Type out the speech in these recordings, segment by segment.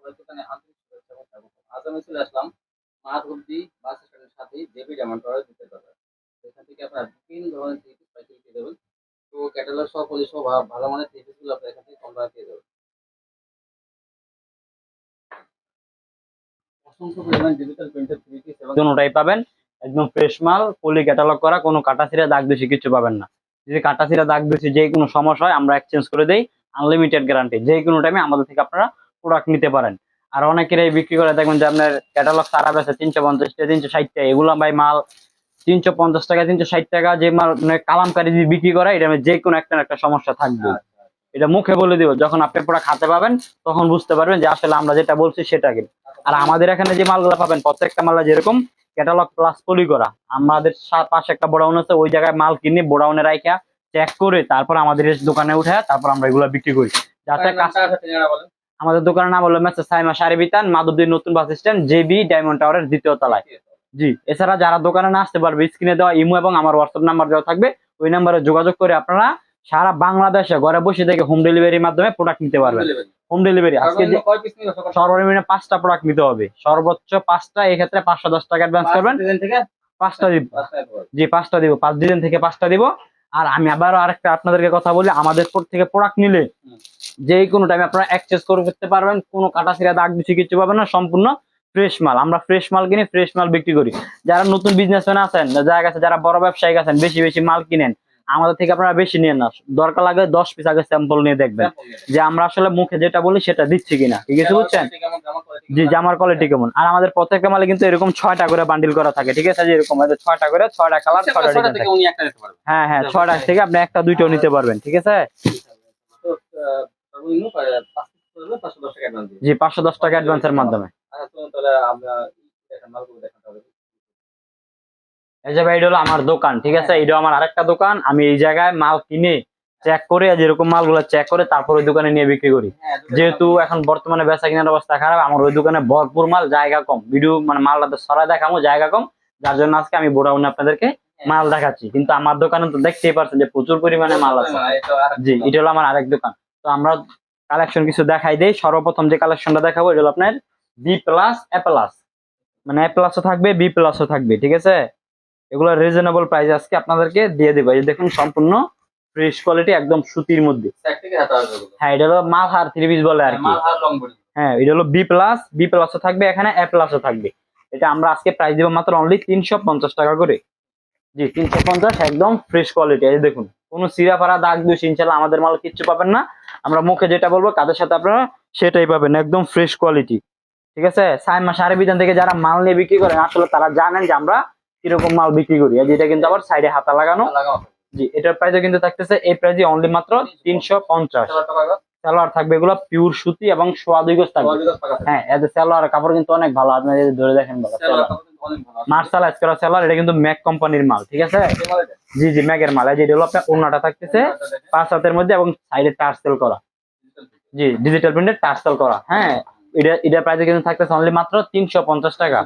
সবাই দোকানে আন্তরিক শুভেচ্ছা এবং স্বাগতম। আজ আমি চলে আসলাম মাধবদী বাস স্ট্যান্ডের সাথেই জেপি ডায়মন্ড টাওয়ারের দ্বিতীয় তলায়। এখান থেকে আপনারা বিভিন্ন ধরনের থ্রি পিস পাইকারি পেয়ে যাবেন। তো ক্যাটালগ সহ পলি সহ ভালো মানের থ্রি পিস গুলো আপনারা এখান থেকে কম দামে পেয়ে যাবেন। অসংখ্য পরিমাণ ডিজিটাল প্রিন্টেড থ্রি পিস এবং দুটোটাই পাবেন একদম ফ্রেশ মাল, পলি ক্যাটালগ করা, কোনো কাটা ছিঁড়া দাগ বেশি কিছু পাবেন না। যদি কাটা ছিঁড়া দাগ বেশি যে কোনো সমস্যা হয় আমরা এক্সচেঞ্জ করে দেই, আনলিমিটেড গ্যারান্টি। যে কোনো টাইমে আমাদের থেকে আপনারা প্রোডাক্ট নিতে পারেন। আর অনেকেরই বিক্রি করে দেখবেন যে আপনার ক্যাটালগ সারা বেছে 350 টাকা 360 টাকা, এগুলো ভাই মাল 350 টাকা 360 টাকা যে মাল মানে কালামকারী যদি বিক্রি করে এটা যে কোনো একটা না একটা সমস্যা থাকবে। এটা মুখে বলে দিব, যখন আপনি প্রোডাক্ট হাতে পাবেন তখন বুঝতে পারবেন যে আসলে আমরা যেটা বলছি সেটা কি। আর আমাদের এখানে যে মালগুলো পাবেন প্রত্যেকটা মাল যেরকম ক্যাটালগ প্লাস পলি করা। আমাদের পাশে একটা গোডাউন আছে, ওই জায়গায় মাল কিনে গোডাউনে রাখা চেক করে তারপর আমাদের দোকানে উঠে তারপর আমরা এগুলো বিক্রি করি যাতে বলেন। আমাদের দোকানের নাম হলো মেসেজ সাইমা শাড়ি বিতান, মাধবদী নতুন বাস স্ট্যান্ড, জেবি ডায়মন্ড টাওয়ারের দ্বিতীয় তলায়। জি, এছাড়া যারা দোকানে না আসতে পারবে স্ক্রিনে দেওয়া ইমো এবং আমার হোয়াটসঅ্যাপ নাম্বার দেওয়া থাকবে, ওই নাম্বারে যোগাযোগ করে আপনারা সারা বাংলাদেশে ঘরে বসে থেকে হোম ডেলিভারির মাধ্যমে প্রোডাক্ট নিতে পারবেন। হোম ডেলিভারি আজকে সর্বনিম্ন 5টা প্রোডাক্ট নিতে হবে, সর্বোচ্চ 5টা। এই ক্ষেত্রে 510 টাকা অ্যাডভান্স করবেন, 5টা দিব। জি 5টা দিব, 5 ডিজাইন থেকে 5টা দিব। আর আমি আবারও আরেকটা আপনাদেরকে কথা বলি, আমাদের থেকে প্রোডাক্ট নিলে যে কোনো টাইমে আপনারা এক্সচেঞ্জ করে ফেলতে পারবেন, কোনো কাটা ছিঁড়া দাগ বেশি কিছু পাবেন না, সম্পূর্ণ ফ্রেশ মাল। আমরা ফ্রেশ মাল কিনে ফ্রেশ মাল বিক্রি করি। যারা নতুন বিজনেসম্যান আছেন, যারা বড় ব্যবসায়িক আছেন, বেশি বেশি মাল কিনেন, আমাদের থেকে আপনারা বেশি নিয়ে না, দরকার লাগে 10 পিস আগে স্যাম্পল নিয়ে দেখবেন যে আমরা আসলে মুখে যেটা বলি সেটা দিচ্ছি কিনা। ঠিক আছে, বুঝছেন? জি, জামার কোয়ালিটি কেমন। আর আমাদের প্রত্যেকটা মালে কিন্তু এরকম 6টা করে বান্ডিল করা থাকে। ঠিক আছে, যে এরকম 6টা করে, 6টা কালার, 6টা ডিজাইন। হ্যাঁ হ্যাঁ, 6টা থেকে আপনি একটা দুইটাও নিতে পারবেন। ঠিক আছে, জি 510 টাকা অ্যাডভান্সের মাধ্যমে। এই যে ভাই, এটা হলো আমার দোকান। ঠিক আছে, এটা আমার আরেকটা দোকান। আমি এই জায়গায় মাল কিনে চেক করে, যেরকম মালগুলো চেক করে তারপর ওই দোকানে নিয়ে বিক্রি করি। যেহেতু এখন বর্তমানে বেচা কেনার অবস্থা খারাপ, আমার ওই দোকানে ভরপুর মাল, জায়গা কম, ভিডিও মানে মালটা সরাই দেখামো, জায়গা কম, যার জন্য আজকে আমি গোডাউনে আপনাদেরকে মাল দেখাচ্ছি। কিন্তু আমার দোকানে তো দেখতেই পাচ্ছেন যে প্রচুর পরিমাণে মাল আছে। জি, এটা হলো আমার আরেক দোকান। তো আমরা কালেকশন কিছু দেখাই দেই। সর্বপ্রথম যে কালেকশনটা দেখাবো এটা হলো আপনার বি প্লাস এ প্লাস, মানে এ প্লাসও থাকবে বি প্লাসও থাকবে। ঠিক আছে, এগুলো রিজনেবল প্রাইস আজকে আপনাদেরকে দিয়ে দেবো। এই দেখুন, সম্পূর্ণ ফ্রেশ কোয়ালিটি, একদম সুতির মধ্যে। হ্যাঁ, এটা হলো মালহার থ্রি পিস বলে আর কি। হ্যাঁ, এটা হলো বি প্লাস, বি প্লাসও থাকবে, এখানে এ প্লাসও থাকবে। এটা আমরা আজকে প্রাইস দিব মাত্র অনলি 350 টাকা করে। জি 350, একদম ফ্রেশ কোয়ালিটি। এই দেখুন, কোনো সিরা ফারা দাগ দুই ইনশাল্লাহ আমাদের মাল কিচ্ছু পাবেন না। আমরা মুখে যেটা বলবো কাদের সাথে আপনারা সেটাই পাবেন, একদম ফ্রেশ কোয়ালিটি। ঠিক আছে, সাইমা শাড়ি বিতান থেকে যারা মাল নিয়ে বিক্রি করেন আসলে তারা জানেন যে আমরা কিরকম মাল বিক্রি করি। যেটা কিন্তু আবার সাইডে হাতা লাগানো। জি, এটার প্রাইসও কিন্তু থাকতেছে এই প্রাইসে অনলি মাত্র 350। সালোয়ার থাকবে এগুলো পিওর সুতি এবং সোয়া 2 গজ থাকবে। হ্যাঁ, এদের সালোয়ার কাপড় কিন্তু অনেক ভালো, আপনারা যদি ধরে দেখেন মার্শালাইজ করা সালোয়ার, এটা কিন্তু ম্যাক কোম্পানির মাল। ঠিক আছে, জি জি ম্যাকের মাল। এই যে এটা হলো আপনার ওড়নাটা থাকতেছে 5 হাতের মধ্যে এবং সাইডে টার্সেল করা। জি, ডিজিটাল প্রিন্টেড টার্সেল করা। হ্যাঁ, এটা প্রাইসে কিন্তু থাকতেছে অনলি মাত্র 350 টাকা।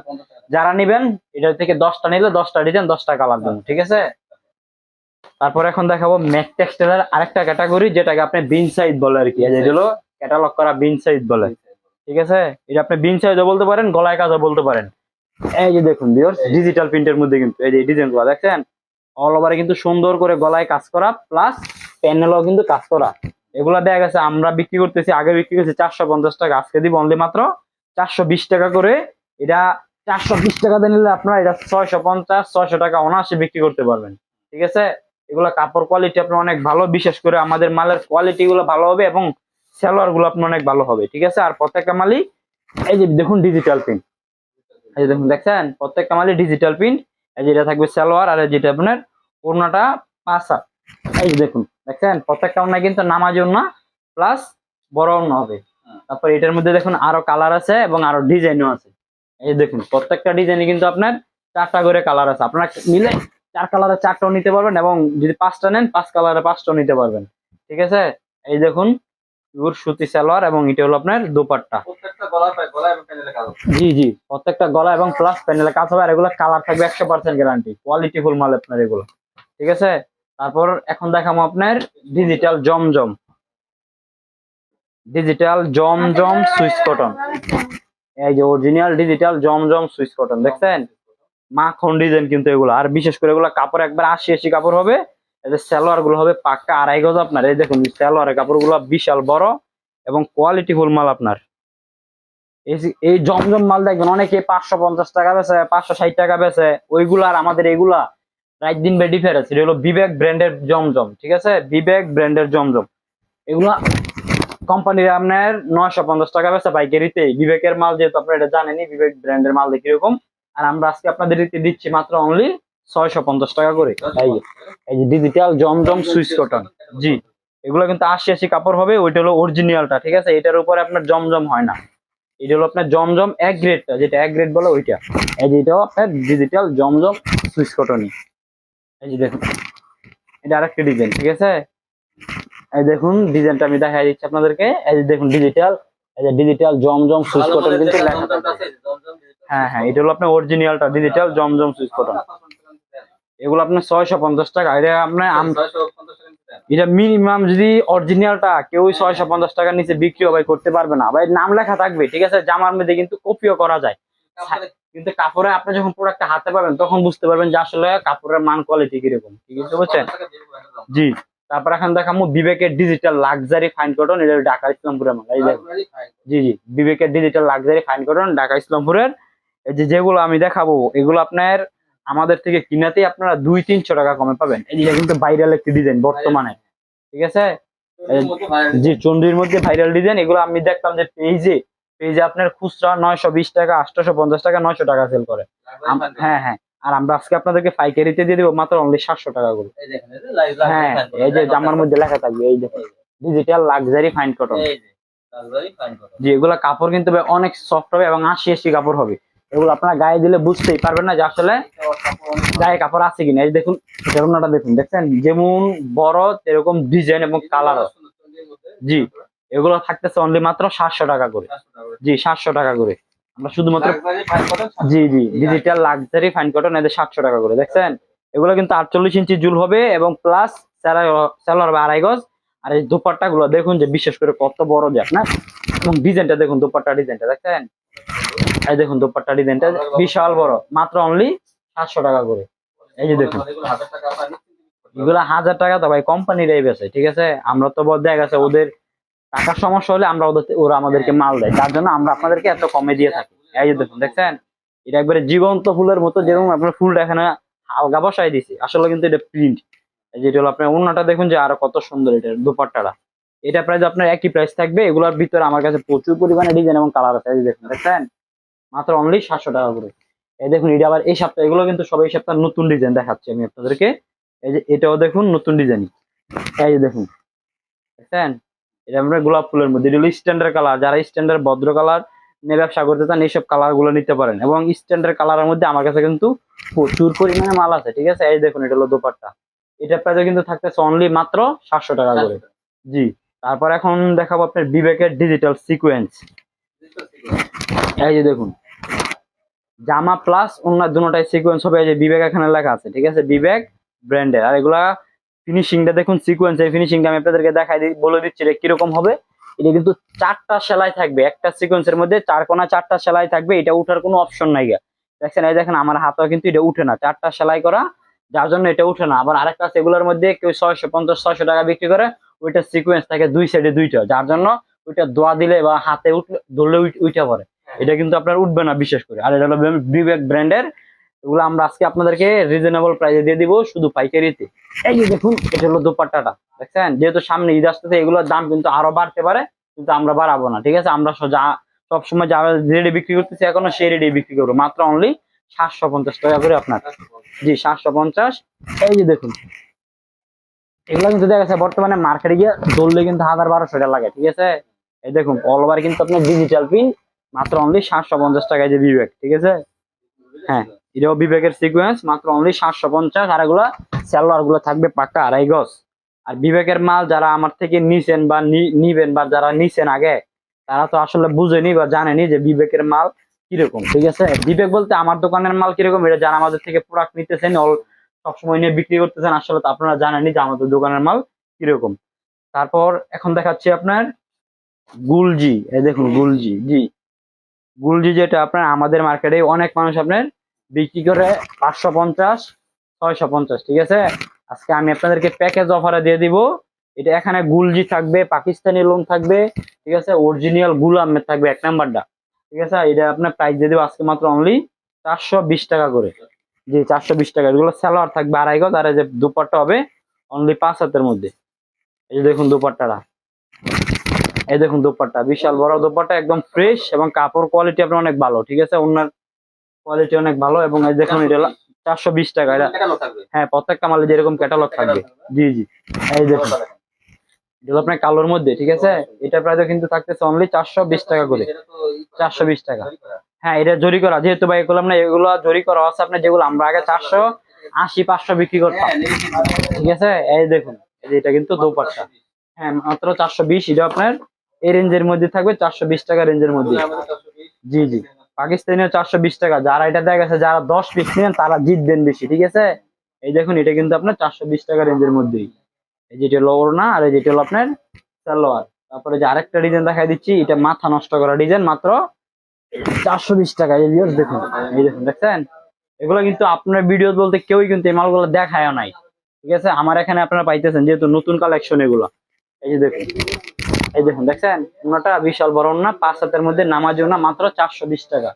যারা নেবেন এটা থেকে 10টা নিলে 10টা ডিজাইন 10টা কালার দেবো। ঠিক আছে, তারপর এখন দেখাবো ম্যাক টেক্সটাইলের আরেকটা ক্যাটাগরি, যেটাকে আপনি বিন সাইজ বলে আর কি। এটা হলো ক্যাটালগ করা বিন সাইজ বলে। ঠিক আছে, এটা আপনি বিন সাইজও বলতে পারেন, গলায় কাজও বলতে পারেন। এই যে দেখুন ভিউয়ার্স, ডিজিটাল প্রিন্টের মধ্যে কিন্তু এই যে ডিজাইনগুলো দেখছেন, অল ওভারে কিন্তু সুন্দর করে গলায় কাজ করা, প্লাস প্যানেলও কিন্তু কাজ করা। এগুলা দেখা গেছে আমরা বিক্রি করতেছি, আগে বিক্রি করছি 450 টাকা, আজকে দিব অনলি মাত্র 420 টাকা করে। এটা 420 টাকা দিয়ে নিলে আপনারা এটা 650 600 টাকা অনায়াসে বিক্রি করতে পারবেন। ঠিক আছে, এগুলা কাপড় কোয়ালিটি আপনার অনেক ভালো, বিশেষ করে আমাদের মালের কোয়ালিটি গুলো ভালো হবে এবং সেলোয়ার গুলো আপনার অনেক ভালো হবে। ঠিক আছে, আর প্রত্যেকটা মালই এই যে দেখুন ডিজিটাল প্রিন্ট। এই যে দেখুন, দেখছেন প্রত্যেকটা মালই ডিজিটাল প্রিন্ট। এই যে এটা থাকবে সালোয়ার, আর যেটা আপনার ওড়নাটা 5 হাত। এই যে দেখুন, দেখছেন প্রত্যেকটা ওড়না কিন্তু নামাজি ওড়না প্লাস বড় ওড়না হবে। তারপর এটার মধ্যে দেখুন আরো কালার আছে এবং আরো ডিজাইনও আছে। এই দেখুন, প্রত্যেকটা ডিজাইনে কিন্তু আপনার 4টা করে কালার আছে। আপনারা নিলে 4 কালারে 4টাও নিতে পারবেন এবং যদি 5টা নেন 5 কালারে 5টাও নিতে পারবেন। ঠিক আছে, এই দেখুন পিওর সুতি সালোয়ার এবং এটা হলো আপনার দোপাট্টা। জি জি, প্রত্যেকটা গলা এবং প্লাস প্যানেলে কাজ হবে। আর এগুলো কালার থাকবে 100% গ্যারান্টি, কোয়ালিটি ফুল মাল আপনার এগুলো। ঠিক আছে, তারপর এখন দেখাবো আপনার ডিজিটাল জমজম। ডিজিটাল জমজম সুইচ কটন, এই যে অরিজিনাল ডিজিটাল জমজম সুইচ কটন দেখছেন, মাখন ডিজাইন কিন্তু এগুলো। আর বিশেষ করে এগুলো কাপড় একবার 80 কাপড় হবে। এই যে সালোয়ার গুলো হবে পাক্কা 2.5 গজ আপনার। এই দেখুন সালোয়ারের কাপড় গুলো বিশাল বড় এবং কোয়ালিটি ফুল মাল আপনার। এই জমজম মাল দেখবেন অনেকে 550 টাকা বেচে, 560 টাকা বেচে, ওইগুলা আর আমাদের এগুলা রাত দিন বে ডিফারেন্স। এটা হলো বিবেক ব্র্যান্ডের জমজম, ঠিক আছে, বিবেক ব্র্যান্ডের জমজম। এগুলা কোম্পানির আপনার 950 টাকা বেচে পাইকারিতে। বিবেকের মাল যেহেতু আপনারা এটা জানেনই, বিবেক ব্র্যান্ডের মাল দেখি এরকম। আর আমরা আজকে আপনাদের দিচ্ছি মাত্র অনলি 650 টাকা করে। এই যে ডিজিটাল জমজম সুইচ কটন, জি এগুলো কিন্তু 80 কাপড় হবে। ওইটা হলো অরিজিনালটা, ঠিক আছে, এটার উপরে আপনার জমজম হয় না। এটা হলো আপনার জমজম এক গ্রেডটা, যেটা এক গ্রেড বলে ওইটা। এই যে এটাও আপনার ডিজিটাল জমজম সুইচ কটনই। এই যে দেখুন এটা আরেকটা ডিজাইন, ঠিক আছে। এই দেখুন ডিজাইনটা আমি দেখাই দিচ্ছি আপনাদেরকে। এই যে দেখুন ডিজিটাল, এই যে ডিজিটাল জমজম সুইচ কটন কিন্তু লেখা থাকবে। হ্যাঁ হ্যাঁ, এটা হলো আপনার অরিজিনালটা ডিজিটাল জমজম সুইচ কটন। এগুলো আপনার 650 টাকা। এটা আপনার এটা মিনিমাম যদি অরিজিনালটা কেউ 650 টাকার নিচে বিক্রি ভাই করতে পারবে না ভাই, নাম লেখা থাকবে, ঠিক আছে। জামার মধ্যে কিন্তু কপিও করা যায়, কিন্তু কাপড়ে আপনি যখন প্রোডাক্টটা হাতে পাবেন তখন বুঝতে পারবেন যে আসলে কাপড়ের মান কোয়ালিটি কিরকম, ঠিক আছে, বুঝছেন। জি, তারপর এখন দেখাবো বিবেকের ডিজিটাল লাক্সারি ফাইন কটন। এটা ঢাকা ইসলামপুরের মাল। এই দেখুন, জি জি, বিবেকের digital luxury fine cotton Dhaka ইসলামপুরের। এই যে যেগুলো আমি দেখাবো এগুলো আপনার আমাদের থেকে কিনাতেই আপনারা 200-300 টাকা কমে পাবেন। এই যে কিন্তু ভাইরাল একটি ডিজাইন বর্তমানে, ঠিক আছে, জি চন্ডির মধ্যে ভাইরাল ডিজাইন। এগুলো আমি দেখলাম যে পেজে পেজে আপনার খুচরা 920 টাকা, 850 টাকা, 900 টাকা সেল করে। হ্যাঁ হ্যাঁ, আর আমরা আজকে আপনাদেরকে পাইকারিতে দিয়ে দেবো মাত্র অনলি 700 টাকা করে। হ্যাঁ, এই যে জামার মধ্যে লেখা থাকবে, এই দেখুন ডিজিটাল লাক্সারি ফাইন কটন। জি, এগুলা কাপড় কিন্তু ভাই অনেক সফট হবে এবং 80 কাপড় হবে। এগুলো আপনারা গায়ে দিলে বুঝতেই পারবেন না যে আসলে গায়ে কাপড় আছে কিনা। এই দেখুন ওড়নাটা দেখুন, দেখছেন যেমন বড় এরকম ডিজাইন এবং কালারও। জি, এগুলো থাকতেছে অনলি মাত্র 700 টাকা করে। জি 700 টাকা করে আমরা শুধুমাত্র, জি জি, ডিজিটাল লাক্সারি ফাইন কটন এদের 700 টাকা করে। দেখছেন এগুলো কিন্তু 48 ইঞ্চি জুল হবে এবং প্লাস সেলার 2.5 গজ। আর এই দোপাট্টা গুলো দেখুন যে বিশেষ করে কত বড় যে আপনার, এবং ডিজাইনটা দেখুন, দোপাট্টা ডিজাইনটা দেখছেন, এই দেখুন দোপাট্টা ডিজাইনটা বিশাল বড়, মাত্র অনলি 700 টাকা করে। এই যে দেখুন এগুলো 1000 টাকা তো ভাই কোম্পানিরাই বেচে, ঠিক আছে। আমরা তো দেখা গেছে ওদের টাকার সমস্যা হলে ওরা আমাদেরকে মাল দেয়, তার জন্য আমরা আপনাদেরকে এত কমে দিয়ে থাকি। এই যে দেখুন, দেখছেন এটা একবারে জীবন্ত ফুলের মতো, যেরকম আপনার ফুলটা এখানে হালকা বসাই দিছি, আসলে কিন্তু এটা প্রিন্ট। এই যে এটা হলো আপনার ওড়নাটা দেখুন যে আরো কত সুন্দর এটার দোপাট্টাটা। এটা প্রাইস আপনার একই প্রাইস থাকবে। এগুলোর ভিতরে আমার কাছে প্রচুর পরিমাণে ডিজাইন এবং কালার আছে। এই যে দেখুন, দেখছেন মাত্র অনলি 700 টাকা করে। এই দেখুন এটা আবার এই সপ্তাহে, এগুলো কিন্তু সব এই সপ্তাহে নতুন ডিজাইন দেখাচ্ছি আমি আপনাদেরকে। এই যে এটাও দেখুন নতুন ডিজাইন। এই যে দেখুন, দেখছেন এটা আমরা গোলাপ ফুলের মধ্যে, এটা হলো স্ট্যান্ডার্ড কালার। যারা স্ট্যান্ডার্ড ভদ্র কালার নিয়ে ব্যবসা করতে চান এইসব কালার গুলো নিতে পারেন। এবং স্ট্যান্ডার্ড কালারের মধ্যে আমার কাছে কিন্তু প্রচুর পরিমাণে মাল আছে, ঠিক আছে। এই দেখুন এটা হলো দোপাট্টা, এটা প্রাইস কিন্তু থাকতেছে অনলি মাত্র 700 টাকা করে। জি, তারপর এখন দেখাবো আপনার বিবেকের ডিজিটাল সিকোয়েন্স। এই যে দেখুন জামা প্লাস অন্য দুটোটাই সিকোয়েন্স হবে। এই যে বিবেক এখানে লেখা আছে, ঠিক আছে, বিবেক ব্র্যান্ডের। আর এগুলা ফিনিশিংটা দেখুন, সিকোয়েন্স এই ফিনিশিংটা আমি আপনাদেরকে দেখাই দিই, বলে দিচ্ছি এটা কিরকম হবে। এটা কিন্তু 4টা সেলাই থাকবে, একটা সিকোয়েন্সের মধ্যে 4 কোণা 4টা সেলাই থাকবে। এটা উঠার কোনো অপশন নাই গা, দেখছেন। এই দেখেন আমার হাতেও কিন্তু এটা উঠে না, 4টা সেলাই করা, যার জন্য এটা উঠে না। আবার আরেকটা আছে, এগুলোর মধ্যে কেউ 650-600 টাকা বিক্রি করে, ওইটা সিকোয়েন্স থাকে 2 সাইডে 2টা, যার জন্য ওইটা দোয়া দিলে বা হাতে উঠলে ধরলে উঠে পড়ে। এটা কিন্তু আপনার উঠবে না বিশেষ করে। আর এটা হলো বিবেক ব্র্যান্ডের। এগুলো আমরা আজকে আপনাদেরকে রিজনেবল প্রাইসে দিয়ে দিব শুধু পাইকারিতে। এই যে দেখুন এটা হলো দোপাট্টাটা, দেখছেন। যেহেতু সামনে ঈদ আসতেছে, এগুলোর দাম কিন্তু আরো বাড়তে পারে, কিন্তু আমরা বাড়াবো না, ঠিক আছে। আমরা সবসময় যা রেডি বিক্রি করতেছি এখনো সেই রেডি বিক্রি করবো মাত্র অনলি 750 টাকা করে আপনার। জি 750। এই যে দেখুন এগুলো কিন্তু দেখা যাচ্ছে বর্তমানে মার্কেটে গিয়ে ধরলে কিন্তু 1000-1200 টাকা লাগে, ঠিক আছে। এই দেখুন অল ওভার কিন্তু আপনার ডিজিটাল প্রিন্ট, মাত্র অনলি 750 টাকায় যে বিবেক, ঠিক আছে। হ্যাঁ, এটাও বিবেকের সিকোয়েন্স, মাত্র অনলি 750। আর এগুলা সালোয়ার গুলো থাকবে পাক্কা 2.5 গজ। আর বিবেকের মাল যারা আমার থেকে নিছেন বা নিবেন বা যারা নিছেন আগে, তারা তো আসলে বুঝেনি বা জানেনি যে বিবেকের মাল কিরকম, ঠিক আছে। বিবেক বলতে আমার দোকানের মাল কিরকম, এটা যারা আমাদের থেকে প্রোডাক্ট নিতেছেন সবসময় নিয়ে বিক্রি করতেছেন, আসলে তো আপনারা জানেনই যে আমাদের দোকানের মাল কিরকম। তারপর এখন দেখাচ্ছি আপনার গুলজি, এই দেখুন গুলজি, জি গুলজি যেটা আপনার আমাদের মার্কেটে অনেক মানুষ আপনার বিক্রি করে 550 650, ঠিক আছে। আজকে আমি আপনাদেরকে প্যাকেজ অফারে দিয়ে দিব। এটা এখানে গুলজি থাকবে, পাকিস্তানি লোন থাকবে, ঠিক আছে, অরিজিনাল গুল আহমেদ থাকবে 1 নাম্বারটা, ঠিক আছে। এটা আপনার প্রাইস দিয়ে দিব আজকে মাত্র অনলি 420 টাকা করে। জি 420 টাকা। এগুলো সালোয়ার থাকবে 2.5 গজ, আর এই যে দুপাট্টা হবে অনলি 5 হাতের মধ্যে। এই যে দেখুন দুপাট্টাটা, এই দেখুন দোপাট্টা বিশাল বড় দোপাট্টা, একদম ফ্রেশ এবং কাপড় কোয়ালিটি আপনার অনেক ভালো, ঠিক আছে, ওনার কোয়ালিটি অনেক ভালো। এবং এই দেখুন এটা 420 টাকা। এটা ক্যাটালগ থাকবে। হ্যাঁ প্রত্যেকটা মালে যেরকম ক্যাটালগ থাকবে। জি জি, এই দেখুন এগুলো আপনার কালোর মধ্যে, ঠিক আছে। এটা প্রাইস কিন্তু থাকতেছে অনলি 420 টাকা করে। 420 টাকা। হ্যাঁ এটা জরি করা, যেহেতু ভাই এগুলো না, এগুলো জরি করা আছে আপনার, যেগুলো আমরা আগে 480 500 বিক্রি করতাম, ঠিক আছে। এই দেখুন এই যে এটা কিন্তু দোপাট্টা, হ্যাঁ মাত্র 420। এটা আপনার এই রেঞ্জের মধ্যে থাকবে, 420 টাকা রেঞ্জের মধ্যে। জি জি, পাকিস্তানিও 420 টাকা। যারা এটা দেখা গেছে যারা 10 পিস নেন তারা জিতবেন বেশি, ঠিক আছে। এই দেখুন এটা কিন্তু আপনার 420 টাকা রেঞ্জের মধ্যেই। এই যেটা হলো ওড়না, আর এই যেটা হলো আপনার সালোয়ার। তারপরে যে আরেকটা ডিজাইন দেখাই দিচ্ছি, এটা মাথা নষ্ট করা ডিজাইন, মাত্র 420 টাকা। এই ভিউয়ার্স দেখুন, এই দেখুন দেখছেন, এগুলো কিন্তু আপনার ভিডিও বলতে কেউই কিন্তু এই মালগুলো দেখায় নাই, ঠিক আছে। আমার এখানে আপনারা পাইতেছেন যেহেতু নতুন কালেকশন এগুলো। এই যে দেখুন, এই দেখুন দেখছেন, ওনাটা বিশাল বড় ওড়না, 5 হাতের মধ্যে নামাজ ওড়না, মাত্র 420 টাকা।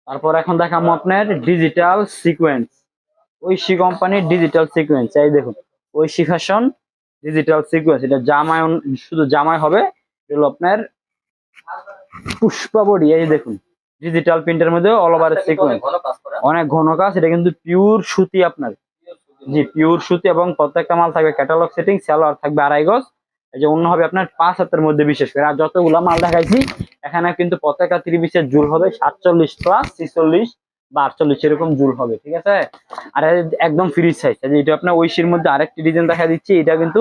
তারপর এখন দেখাবো আপনার ডিজিটাল সিকোয়েন্স, ঐশী কোম্পানির ডিজিটাল সিকোয়েন্স। এই দেখুন ঐশী ফ্যাশন ডিজিটাল সিকোয়েন্স, এটা জামায় শুধু জামায় হবে। এটা হলো আপনার পুষ্পা বডি। এই দেখুন ডিজিটাল প্রিন্টের মধ্যে অল ওভার সিকোয়েন্স, অনেক ঘন কাজ। এটা কিন্তু পিওর সুতি আপনার, জি পিওর সুতি। এবং প্রত্যেকটা মাল থাকবে ক্যাটালগ সেটিং, সালোয়ার থাকবে 2.5 গজ। এই যে অন্য হবে আপনার 5 হাতের মধ্যে। বিশেষ করে আর যতগুলো মাল দেখাইছি এখানে কিন্তু প্রত্যেকটা 3 পিসের জুল হবে 47 প্লাস 46 বা 48 এরকম জুল হবে, ঠিক আছে। আর একদম ফ্রি সাইজ। এটা আপনার ঐশীর মধ্যে আরেকটি ডিজাইন দেখা দিচ্ছি, এটা কিন্তু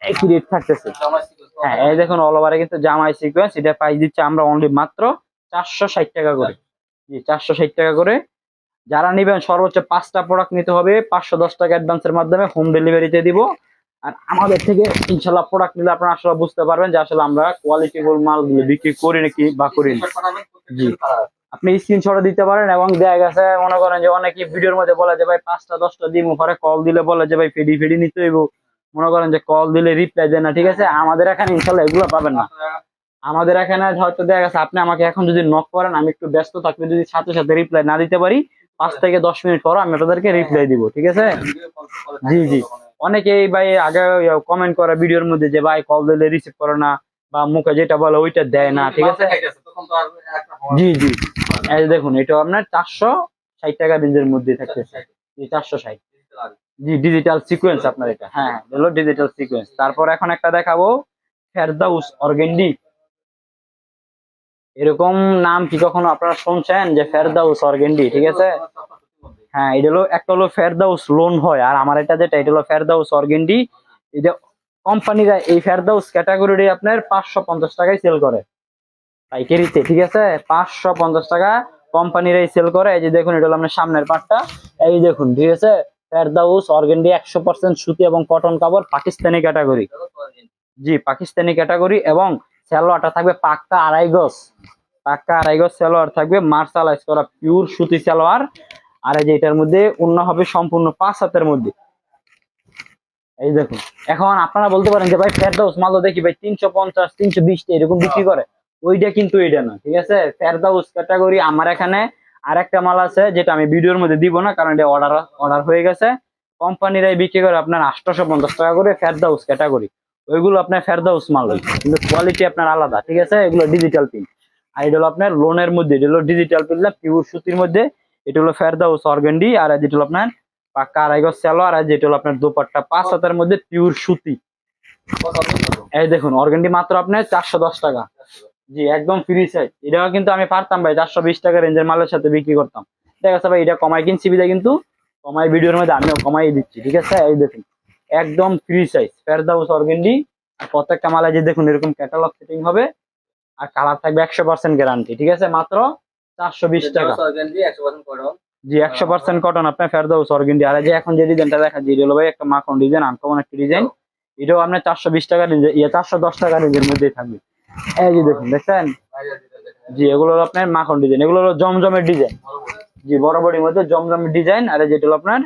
একই রেট থাকতেছে। হ্যাঁ এই দেখুন অল ওভারে কিন্তু জামাই সিকোয়েন্স। এটা প্রাইস দিচ্ছি আমরা অনলি মাত্র 460 টাকা করে। জি 460 টাকা করে। যারা নিবেন সর্বোচ্চ 5টা প্রোডাক্ট নিতে হবে, 510 টাকা অ্যাডভান্সের মাধ্যমে হোম ডেলিভারিতে দিব। আর আমাদের থেকে ইনশাল্লাহ প্রোডাক্ট নিলে আপনারা আসলে বুঝতে পারবেন যে আসলে আমরা কোয়ালিটিফুল মালগুলো বিক্রি করি নাকি বা করি না। জি আপনি স্ক্রিনশট দিতে পারেন। এবং দেখা গেছে মনে করেন যে অনেকে ভিডিওর মধ্যে বলে যে ভাই 5টা 10টা দিন পরে কল দিলে বলে যে ভাই ফেডি ফেডি নিতে হইব, মনে করেন যে কল দিলে রিপ্লাই দেয় না, ঠিক আছে। আমাদের এখানে ইনশাল্লাহ এগুলো পাবেন না। আমাদের এখানে হয়তো দেখা গেছে আপনি আমাকে এখন যদি নক করেন, আমি একটু ব্যস্ত থাকলে যদি সাথে সাথে রিপ্লাই না দিতে পারি, 5 থেকে 10 মিনিট পর আমি আপনাদেরকে রিপ্লাই দিব, ঠিক আছে। জি জি, অনেকেই ভাই আগে কমেন্ট করে ভিডিওর মধ্যে যে ভাই কল দিলে রিসিভ করে না, বা মুখে যেটা বলে ওইটা দেয় না, ঠিক আছে। জি জি, এই যে দেখুন এটা আপনার 460 টাকা রেঞ্জের মধ্যে থাকতেছে। জি 460। জি ডিজিটাল সিকোয়েন্স আপনার এটা, হ্যাঁ হলো ডিজিটাল সিকোয়েন্স। তারপর এখন একটা দেখাবো ফেরদাউস অর্গেন্ডি। এরকম নাম কি কখনো আপনারা শুনছেন যে ফেরদাউস অর্গেন্ডি, ঠিক আছে। হ্যাঁ এটা হলো একটা হলো ফেরদাউস লোন হয়, আর আমার এটা যেটা এটা হলো ফেরদাউস অর্গেন্ডি। এটা কোম্পানিরা এই ফেরদাউস ক্যাটাগরিটি আপনার 550 টাকায় সেল করে পাইকারিতে, ঠিক আছে। 550 টাকা কোম্পানিরাই সেল করে। এই যে দেখুন এটা হলো আপনার সামনের পার্টটা, এই দেখুন, ঠিক আছে। ফেরদাউস অর্গেন্ডি 100% সুতি এবং কটন কাপড়, পাকিস্তানি ক্যাটাগরি। জি পাকিস্তানি ক্যাটাগরি। এবং সালোয়ারটা থাকবে পাক্কা 2.5 গজ, পাক্কা 2.5 গজ সালোয়ার থাকবে, মার্শালাইজ করা পিওর সুতি সালোয়ার। আর এই যে এটার মধ্যে অন্য হবে সম্পূর্ণ 5 হাতের মধ্যে। এই দেখুন এখন আপনারা বলতে পারেন যে ভাই ফেরদাউস মাল তো দেখি ভাই 350 320 এরকম বিক্রি করে, ওইটা কিন্তু এটা না, ঠিক আছে। ফেরদাউস ক্যাটাগরি আমার এখানে আরেকটা মাল আছে যেটা আমি ভিডিওর মধ্যে দিব না, কারণ এটা অর্ডার অর্ডার হয়ে গেছে। কোম্পানিরাই বিক্রি করে আপনার 850 টাকা করে ফেরদাউস ক্যাটাগরি। ওইগুলো আপনার ফেরদাউস মাল, কিন্তু কোয়ালিটি আপনার আলাদা, ঠিক আছে। এগুলো ডিজিটাল প্রিন্ট। আর এটা হলো আপনার লোনের মধ্যে, এটা হলো ডিজিটাল প্রিন্ট পিওর সুতির মধ্যে। এটা হলো ফেরদাউস অর্গেন্ডি। আর যেটা হলো আপনার পাক্কা 2.5 গজ সালোয়ার, আর যেটা হলো আপনার দোপাট্টা 5 হাতের মধ্যে পিওর সুতি। এই দেখুন অর্গেন্ডি মাত্র আপনার 410 টাকা। জি একদম ফ্রি সাইজ। এটাও কিন্তু আমি পারতাম ভাই 420 টাকা রেঞ্জের মালের সাথে বিক্রি করতাম, ঠিক আছে ভাই। এটা কমাই কিনছি বিদায় কিন্তু কমাই ভিডিওর মধ্যে আমিও কমাই দিচ্ছি, ঠিক আছে। এই দেখুন একদম ফ্রি সাইজ ফেরদাউস অর্গেন্ডি। আর প্রত্যেকটা মালে যে দেখুন এরকম ক্যাটালগ সেটিং হবে, আর কালার থাকবে 100% গ্যারান্টি, ঠিক আছে। মাত্র 420 টাকা। জি 100% কটন আপনার ফেরদাউস অর্গেন্ডি। আর এই যে এখন যে ডিজাইনটা দেখা যায় এটা হলো ভাই একটা মাখন ডিজাইন, আনকমন একটা ডিজাইন। এটাও আপনার 420 টাকা রেঞ্জে 410 টাকা রেঞ্জের মধ্যেই থাকবে। এই যে দেখুন দেখছেন, জি এগুলো হলো আপনার মাখন ডিজাইন, এগুলো হলো জমজমের ডিজাইন, জি বরাবরের মধ্যে জমজমের ডিজাইন। আর যেটা হলো আপনার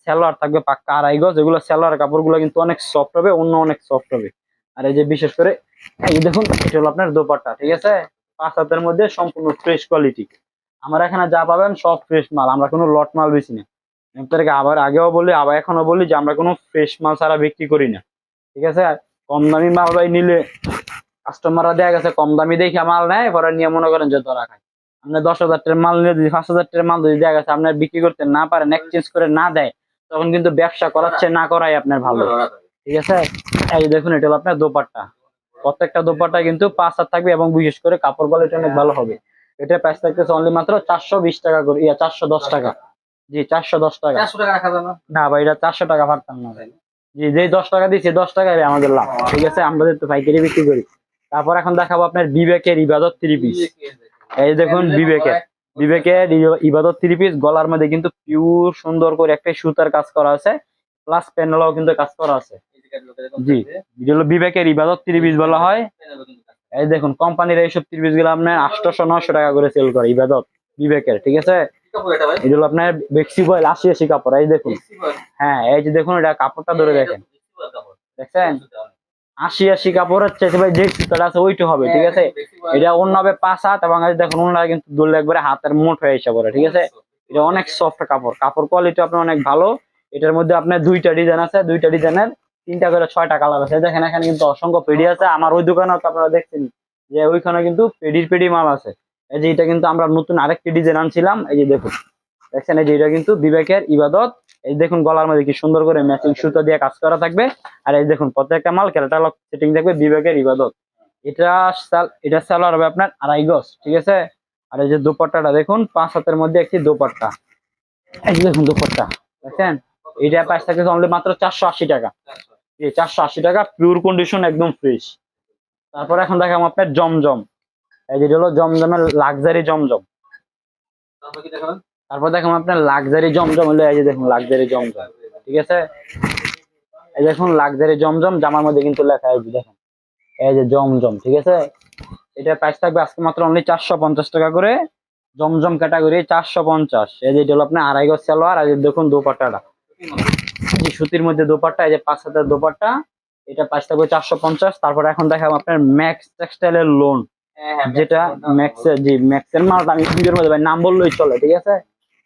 সালোয়ার থাকবে পাক্কা আড়াই গজ, এগুলো সালোয়ার কাপড়গুলো কিন্তু অনেক সফট হবে, অন্য অনেক সফট হবে। আর এই যে বিশেষ করে এই যে দেখুন এটা হলো আপনার দোপাট্টা, ঠিক আছে, 5 হাতের মধ্যে সম্পূর্ণ ফ্রেশ কোয়ালিটি। আমার এখানে যা পাবেন সব ফ্রেশ মাল, আমরা কোনো লট মাল বেশি না। আপনাদেরকে আবার আগেও বলি আবার এখনো বলি যে আমরা কোনো ফ্রেশ মাল ছাড়া বিক্রি করি না, ঠিক আছে। কম দামি মাল ভাই নিলে কাস্টমাররা দেখা গেছে কম দামি দেখে মাল নেয়, পরে নিয়ে মনে করেন যে ধরা খায়। আপনার 10,000 টাকার মাল নিয়ে যদি 5,000 টাকার মাল যদি দেখা গেছে আপনার বিক্রি করতে না পারেন, এক্সচেঞ্জ করে না দেয়, তখন কিন্তু ব্যবসা করাচ্ছে না করাই আপনার ভালো, ঠিক আছে। এই যে দেখুন এটা হলো আপনার দোপাট্টা, প্রত্যেকটা দোপাট্টা কিন্তু 5 হাত থাকবে এবং বিশেষ করে কাপড় কোয়ালিটি অনেক ভালো হবে। এটা প্রাইস থাকতেছে অনলি মাত্র 420 টাকা করে, 410 টাকা, জি 410 টাকা। 400 টাকা রাখা যাবে না? না ভাই এটা 400 টাকা পারতাম না ভাই, জি যেই 10 টাকা দিচ্ছি 10 টাকায় আমাদের লাভ, ঠিক আছে, আমরা তো পাইকারি বিক্রি করি। তারপর এখন দেখাবো আপনার বিবেকের ইবাদত 3 পিস। এই দেখুন বিবেকের ইবাদত 3 পিস, গলার মধ্যে কিন্তু পিওর সুন্দর করে একটা সুতার কাজ করা আছে, প্লাস প্যানেলও কিন্তু কাজ করা আছে, জি এটা হলো বিবেকের ইবাদত 3 পিস বলা হয়। এই দেখুন কোম্পানির এইসব 3 পিস গুলো আপনার 800-900 টাকা করে সেল করে ইবাদত বিবেকের, ঠিক আছে। এটা হলো আপনার বেক্সি বয়েল 80 কাপড়, এই দেখুন, হ্যাঁ এই যে দেখুন এটা কাপড়টা ধরে দেখেন, দেখছেন 80 কাপড় হচ্ছে ভাই, যে সুতাটা আছে ওইটা হবে, ঠিক আছে। এটা অন্য হবে 5 হাত, এবং এই দেখুন অন্যটা কিন্তু ধরলে একবারে হাতের মুঠ হয়ে এসে পড়ে, ঠিক আছে। এটা অনেক সফট কাপড়, কাপড় কোয়ালিটি আপনার অনেক ভালো। এটার মধ্যে আপনার 2টা ডিজাইন আছে, 2টা ডিজাইনের 3টা করে 6টা কালার আছে। দেখেন এখানে কিন্তু অসংখ্য পেডি আছে, আমার ওই দোকানেও তো আপনারা দেখছেন যে ওইখানে কিন্তু পেডি মাল আছে। এই যে এটা কিন্তু আমরা নতুন আরেকটি ডিজাইন আনছিলাম, এই যে দেখুন দেখছেন, এই যে এটা কিন্তু বিবেকের ইবাদত। এই দেখুন গলার মধ্যে কি সুন্দর করে ম্যাচিং সুতা দিয়ে কাজ করা থাকবে। আর এই দেখুন প্রত্যেকটা মাল ক্যাটালগ সেটিং থাকবে বিবেকের ইবাদত। এটা সালোয়ার হবে আপনার আড়াই গজ, ঠিক আছে। আর এই যে দোপাট্টাটা দেখুন 5 হাতের মধ্যে একটি দোপাট্টা, এই যে দেখুন দোপাট্টা দেখছেন, এটা প্রাইস থাকবে অনলি মাত্র 480 টাকা, এই 480 টাকা, পিওর কন্ডিশন একদম ফ্রেশ। তারপর এখন দেখাম আপনার জমজম, এই যে হলো জমজমের লাক্সারি জমজম। তারপর কি দেখাবেন? তারপর দেখুন আপনার লাক্সারি জমজম হলো, এই যে দেখুন লাক্সারি জমজম, ঠিক আছে। এই দেখুন লাক্সারি জমজম, জামার মধ্যে কিন্তু লেখা আছে দেখেন, এই যে জমজম, ঠিক আছে। এটা প্রাইস থাকবে আজকে মাত্র অনলি 450 টাকা করে, জমজম ক্যাটাগরি 450। এই যে এটা হলো আপনার আড়াই গজ সালোয়ার, আর এই দেখুন দোপাট্টাটা, এই সুতির মধ্যে দোপাট্টা, এই যে 5 হাতের দোপাট্টা, এটা প্রাইস থাকবে 450। তারপর এখন দেখাবো আপনার ম্যাক্স টেক্সটাইলের লোন, যেটা ম্যাক্সের, জি ম্যাক্সের মাল আমি ভিডিওর মধ্যে ভাই নাম বললেই চলে, ঠিক আছে।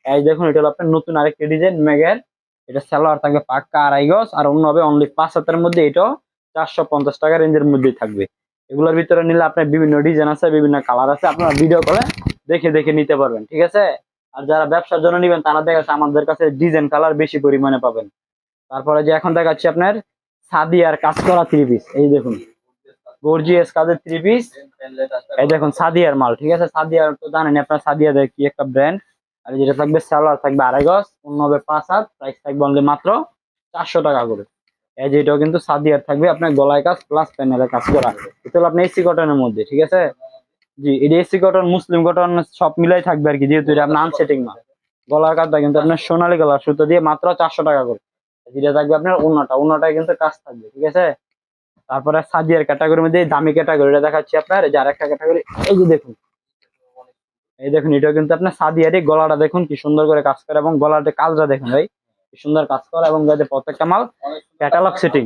এই দেখুন এটা হলো আপনার নতুন আরেকটি ডিজাইন ম্যাগের, এটা সালোয়ার থাকবে পাক্কা আড়াই গজ, আর অন্য হবে অনলি 5 হাতের মধ্যে, এটাও 450 টাকা রেঞ্জের মধ্যেই থাকবে। এগুলোর ভিতরে নিলে আপনার বিভিন্ন ডিজাইন আছে, বিভিন্ন কালার আছে, আপনারা ভিডিও কলে দেখে দেখে নিতে পারবেন, ঠিক আছে। আর যারা ব্যবসার জন্য নিবেন তারা দেখা যাচ্ছে আমাদের কাছে ডিজাইন কালার বেশি পরিমাণে পাবেন। তারপরে যে এখন দেখাচ্ছি আপনার সাদিয়ার কাজ করা 3 পিস, এই দেখুন গর্জিয়াস কাজের 3 পিস, এই দেখুন সাদিয়ার মাল, ঠিক আছে। সাদিয়ার তো জানেন আপনার, সাদিয়া কি একটা ব্র্যান্ড। আর যেটা থাকবে সালোয়ার থাকবে আড়াই গজ, অন্য হবে 5 হাত, প্রাইস থাকবে অনলি মাত্র 400 টাকা করে। এই যে এটাও কিন্তু সাদিয়ার থাকবে আপনার গলায় কাজ প্লাস প্যানেলে কাজ করা, এটা হলো আপনার এসি কটনের মধ্যে, ঠিক আছে। জি এটা এসি কটন মুসলিম কটন সব মিলাই থাকবে আর কি, যেহেতু এটা আপনার আনসেটিং মাল। গলার কাজটা কিন্তু আপনার সোনালী কালার সুতো দিয়ে মাত্র 400 টাকা করে। যেটা থাকবে আপনার অন্যটায় কিন্তু কাজ থাকবে, ঠিক আছে। তারপরে সাদিয়ার ক্যাটাগরির মধ্যে দামি ক্যাটাগরিটা দেখাচ্ছি আপনার, যে আরেকটা ক্যাটাগরি, এই যে দেখুন, এই দেখুন এটা কিন্তু আপনার সাদিয়ারই, গলাটা দেখুন কি সুন্দর করে কাজ করে, এবং গলাটা কাজটা দেখুন ভাই কি সুন্দর কাজ করা, এবং প্রত্যেকটা মাল ক্যাটালগ সেটিং।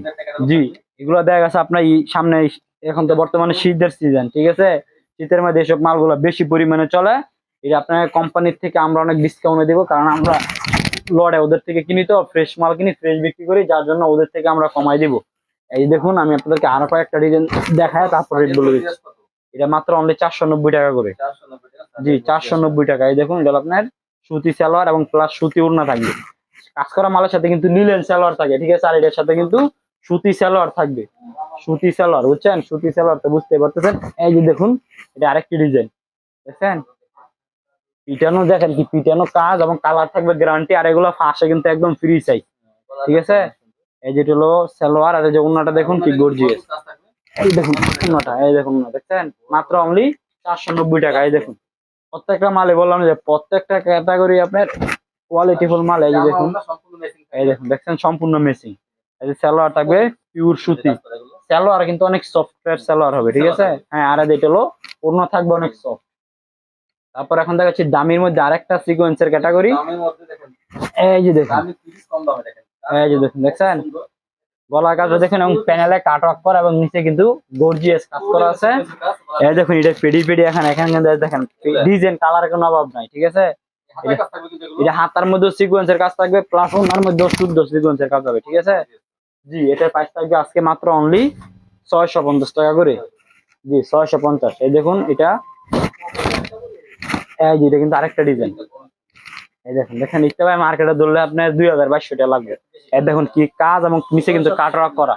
জি এগুলো দেখা গেছে আপনার সামনে, এখন তো বর্তমানে শীতের সিজন, ঠিক আছে, শীতের মধ্যে এসব মালগুলো বেশি পরিমাণে চলে। এটা আপনার কোম্পানির থেকে আমরা অনেক ডিসকাউন্টে দিব, কারণ আমরা লড়ে ওদের থেকে কিনি, তো ফ্রেশ মাল কিনি, ফ্রেশ বিক্রি করি, যার জন্য ওদের থেকে আমরা কমাই দিব। এই দেখুন আমি আপনাদেরকে আরো কয়েকটা ডিজাইন দেখায় তারপর রেট বলে দিচ্ছি। এটা মাত্র অনলি 490 টাকা করে, জি 490 টাকা। এই দেখুন এটা আপনার সুতি সালোয়ার এবং প্লাস সুতি ওড়না থাকবে, কাজ করা মালের সাথে কিন্তু লিলেন সালোয়ার থাকে, ঠিক আছে। আর এটার সাথে কিন্তু সুতি সালোয়ার থাকবে, সুতি সালোয়ার বুঝছেন, সুতি সালোয়ার তো বুঝতে পারতেছেন। এই যে দেখুন এটা আরেকটি ডিজাইন দেখছেন, পিটানো দেখেন কি পিটানো কাজ, এবং কালার থাকবে গ্যারান্টি, আর এগুলো ফাঁসে কিন্তু একদম ফ্রি সাইজ, ঠিক আছে। এই যেটা হলো সালোয়ার, আর এই যে ওড়নাটা দেখুন কি গর্জিয়াস, এই দেখুন ওড়নাটা, এই দেখুন ওড়না দেখছেন, মাত্র অনলি 490 টাকা। এই দেখুন প্রত্যেকটা মালে বললাম যে প্রত্যেকটা ক্যাটাগরি আপনার কোয়ালিটিফুল মাল। এই যে দেখুন, এই দেখুন দেখছেন সম্পূর্ণ মেসিং। এই যে সালোয়ার থাকবে পিওর সুতি, সালোয়ার কিন্তু অনেক সফটওয়্যার সালোয়ার হবে, ঠিক আছে। হ্যাঁ, আর এটা হলো ওড়না থাকবে অনেক সফট। তারপর এখন দেখাচ্ছি দামির মধ্যে আরেকটা সিকোয়েন্সের ক্যাটাগরি। দামের মধ্যে দেখেন, এই যে দেখুন, দামি পিস কম দামে দেখেন। এই যে দেখুন, দেখছেন সুন্দর। গলার কাজটা দেখেন, এবং প্যানেলে কাট ওয়ার্ক করা এবং নিচে কিন্তু গর্জিয়াস কাজ করা আছে। এই দেখুন, এটা পেডি পেডি এখানে এখানে কিন্তু দেখেন ডিজাইন কালারের কোনো অভাব নাই, ঠিক আছে। হাতের কাজ থাকবে কিন্তু এগুলো। এটা হাতার মধ্যে সিকোয়েন্সের কাজ থাকবে, প্লাস ওনার মধ্যে শুদ্ধ সিকোয়েন্সের কাজ হবে, ঠিক আছে। জি, এটার প্রাইস থাকবে আজকে মাত্র অনলি 650 টাকা করে। জি, 650। এই দেখুন এটা, এই যে এটা কিন্তু আরেকটা ডিজাইন। এই দেখুন, দেখেন ইচ্ছা ভাই মার্কেটে ধরলে আপনার 2200 টাকা লাগবে। এই দেখুন কি কাজ, এবং নিচে কিন্তু কাট ওয়ার্ক করা।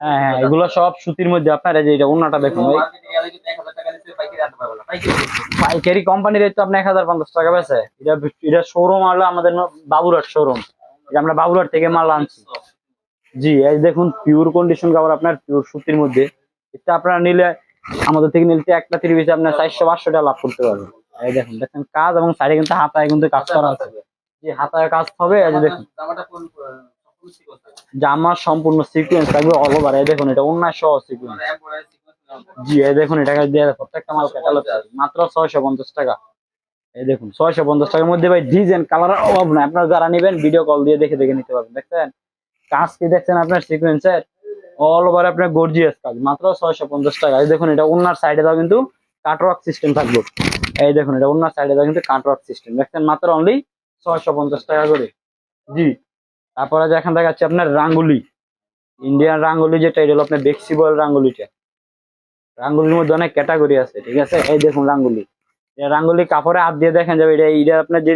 হ্যাঁ হ্যাঁ, এগুলো সব সুতির মধ্যে। আপনার এই যে এটা ওন্নাটা দেখুন, ওই মার্কেটে গেলে কিন্তু 1000 টাকা নিচে পাইকারি আনতে পারবে না। পাইকারি পাইকারি কোম্পানির রেট তো আপনি 1050 টাকা বেচে। এটা এটা শোরুম হলো আমাদের বাবুরহাট শোরুম। এটা আমরা বাবুরহাট থেকে মাল আনছি। জি, এই দেখুন পিওর কন্ডিশন কাপড়, আপনার পিওর সুতির মধ্যে। এটা আপনারা নিলে আমাদের থেকে নিলে একটা 3 পিসে আপনার 400-500 টাকা লাভ করতে পারবেন। এই দেখুন, দেখেন কাজ, এবং সাইডে কিন্তু হাতায় কিন্তু কাজ করা আছে। জি, হাতায় কাজ হবে। এই যে দেখুন, জামাটা কোন কুচি করতে জামার সম্পূর্ণ সিকোয়েন্স থাকবে অল ওভার। এই দেখুন, এটা অন্য সহ সিকোয়েন্স। Embroidery sequence. জি, এই দেখুন, এটাকে দিয়ে প্রত্যেকটা মাল ক্যাটালগ মাত্র 650 টাকা। এই দেখুন, 650 টাকার মধ্যে ভাই ডিজাইন কালারের অভাব নাই। আপনারা যারা নেবেন ভিডিও কল দিয়ে দেখে দেখে নিতে পারবেন। দেখছেন কাজ কি দেখছেন আপনার সিকোয়েন্সের অল ওভার আপনার গর্জিয়াস কাজ, মাত্র 650 টাকা। এই দেখুন, এটা ওনার সাইডে দাও কিন্তু কাটওয়ার্ক সিস্টেম থাকবে। এই দেখুন, এটা ওনার সাইডে দাও কিন্তু কাটওয়ার্ক সিস্টেম। দেখছেন মাত্র অনলি 650 টাকা করে। জি, তারপরে যে এখান দেখাচ্ছি আপনার রাঙ্গুলি, ইন্ডিয়ান রাঙ্গুলি, যেটা এটা হলো আপনার বেক্সিবল রাঙ্গুলিটা। রাঙ্গুলির মধ্যে অনেক ক্যাটাগরি আছে, ঠিক আছে। এই দেখুন রাঙ্গুলি, রাঙ্গুলি কাপড়ে হাত দিয়ে দেখেন যাবে, এটা আপনার যে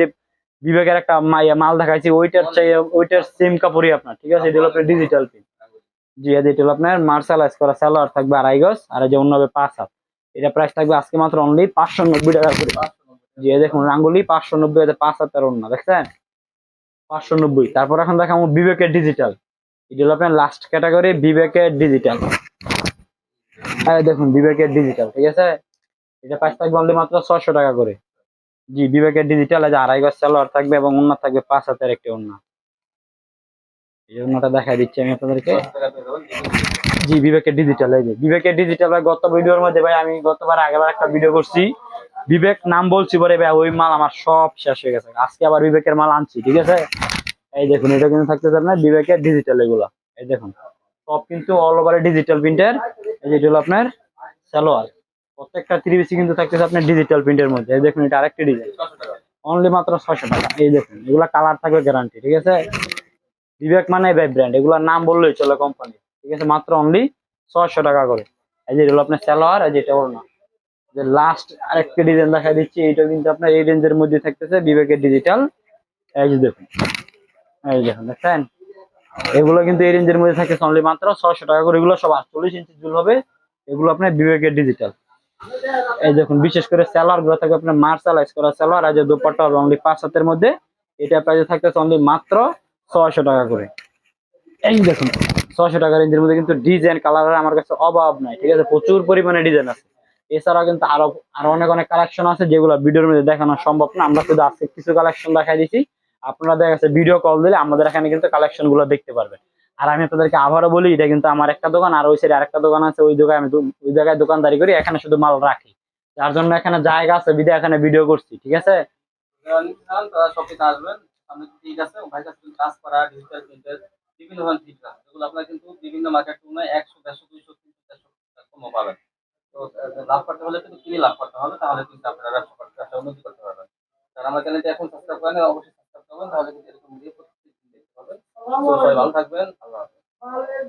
বিবেকের একটা মাল দেখাইছি ওইটার চাই, ওইটার সেম কাপড়ই আপনার, ঠিক আছে। এটা হলো আপনার ডিজিটাল প্রিন্ট। জি, এটা হলো আপনার মার্শালাইজ করা সালোয়ার থাকবে 2.5 গজ, আর এই যে অন্য হবে 5 হাত। এটা প্রাইস থাকবে আজকে মাত্র অনলি 590 টাকা করে। জি, এই দেখুন রাঙ্গুলি 590, 5 হাতের অন্য, দেখছেন 590। তারপর এখন দেখাবো বিবেকের ডিজিটাল। এটা হলো আপনার লাস্ট ক্যাটাগরি, বিবেকের ডিজিটাল। এই দেখুন বিবেকের ডিজিটাল, ঠিক আছে। এটা প্রাইস থাকবে অনলি মাত্র 600 টাকা করে। জি, বিবেকের ডিজিটাল, এই যে 2.5 গজ সালোয়ার থাকবে, এবং ওন্না থাকবে 5 হাতের একটি ওন্না। এই ওন্নাটা দেখাই দিচ্ছি আমি আপনাদেরকে। জি, বিবেকের ডিজিটাল। এই যে বিবেকের ডিজিটাল ভাই, গত ভিডিওর মধ্যে ভাই আমি গতবার আগেবার একটা ভিডিও করছি, বিবেক নাম বলছি পরে ভাই ওই মাল আমার সব শেষ হয়ে গেছে। আজকে আবার বিবেকের মাল আনছি, ঠিক আছে। এই দেখুন, এটা কিন্তু থাকতেছে আপনার বিবেকের ডিজিটাল এগুলা। এই দেখুন সব কিন্তু অল ওভার ডিজিটাল প্রিন্টের। এই যে এটা হলো আপনার সালোয়ার, প্রত্যেকটা 3 পিস কিন্তু থাকতেছে আপনার ডিজিটাল প্রিন্টের মধ্যে। এই দেখুন, এটা আরেকটা ডিজাইন, অনলি মাত্র 600 টাকা। এই দেখুন, এগুলা কালার থাকবে গ্যারান্টি, ঠিক আছে। বিবেক মানে ভাই ব্র্যান্ড, এগুলোর নাম বললেই চলে কোম্পানি, ঠিক আছে। মাত্র অনলি 600 টাকা করে। এই যে এটা হলো আপনার সালোয়ার, এই যে এটা ওড়না। যে লাস্ট আরেকটা ডিজাইন দেখা দিচ্ছি, এটা কিন্তু আপনার এই রেঞ্জের মধ্যে থাকতেছে বিবেকের ডিজিটাল। এই যে দেখুন, এই দেখুন, দেখছেন এগুলো কিন্তু এই রেঞ্জের মধ্যে থাকে অনলি মাত্র 600 টাকা করে। এগুলো সব 48 ইঞ্চি ঝুল হবে। এগুলো আপনার বিবেকের ডিজিটাল। এই দেখুন, বিশেষ করে সালোয়ার গুলো থাকবে আপনার মার্শালাইজ করা সালোয়ার, আর যে দুপাট্টা হবে অনলি 5 হাতের মধ্যে। এটা প্রাইস থাকতেছে অনলি মাত্র 600 টাকা করে। এই দেখুন 600 টাকা রেঞ্জের মধ্যে কিন্তু ডিজাইন কালারের আমার কাছে অভাব নাই, ঠিক আছে। প্রচুর পরিমাণে ডিজাইন আছে। এছাড়াও কিন্তু আরো আরো অনেক অনেক কালেকশন আছে, যেগুলো ভিডিওর মধ্যে দেখানো সম্ভব না। আমরা শুধু আজকে কিছু কালেকশন দেখাই দিচ্ছি। আপনারা দেখা গেছে ভিডিও কল দিলে আমাদের এখানে কিন্তু কালেকশন গুলো দেখতে পারবেন। আর আমি আপনাদেরকে আবারও বলি, এটা কিন্তু আমার একটা দোকান, আর ওই সাইডে আরেকটা দোকান আছে। ওই দোকানে আমি ওই জায়গায় দোকানদারি করি, এখানে শুধু মাল রাখি। যার জন্য এখানে জায়গা আছে বিধে এখানে ভিডিও করছি, ঠিক আছে। তারা শপিতে আসবেন, আপনি ঠিক আছে। ভাই কাছে কাজ করা ডিজিটাল প্রিন্টার বিভিন্ন ধরনের ঠিক আছে, এগুলো আপনার কিন্তু বিভিন্ন মার্কেট তুলনায় 100, 150, 200, 300, 400 কমও পাবেন। তো লাভ করতে হলে কিন্তু কিনে লাভ করতে হবে, তাহলে কিন্তু আপনারা ব্যবসা উন্নতি করতে পারবেন। আর আমার চ্যানেলটি এখন সাবস্ক্রাইব করেন, অবশ্যই সাবস্ক্রাইব করবেন, তাহলে কিন্তু এরকম ভিডিও প্রতিদিন দেখতে পাবেন। তো সবাই ভালো থাকবেন, আল্লাহ হাফেজ।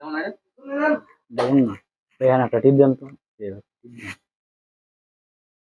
কেমন আছে? দেখুন না, এখানে একটা টিপ দেন তো।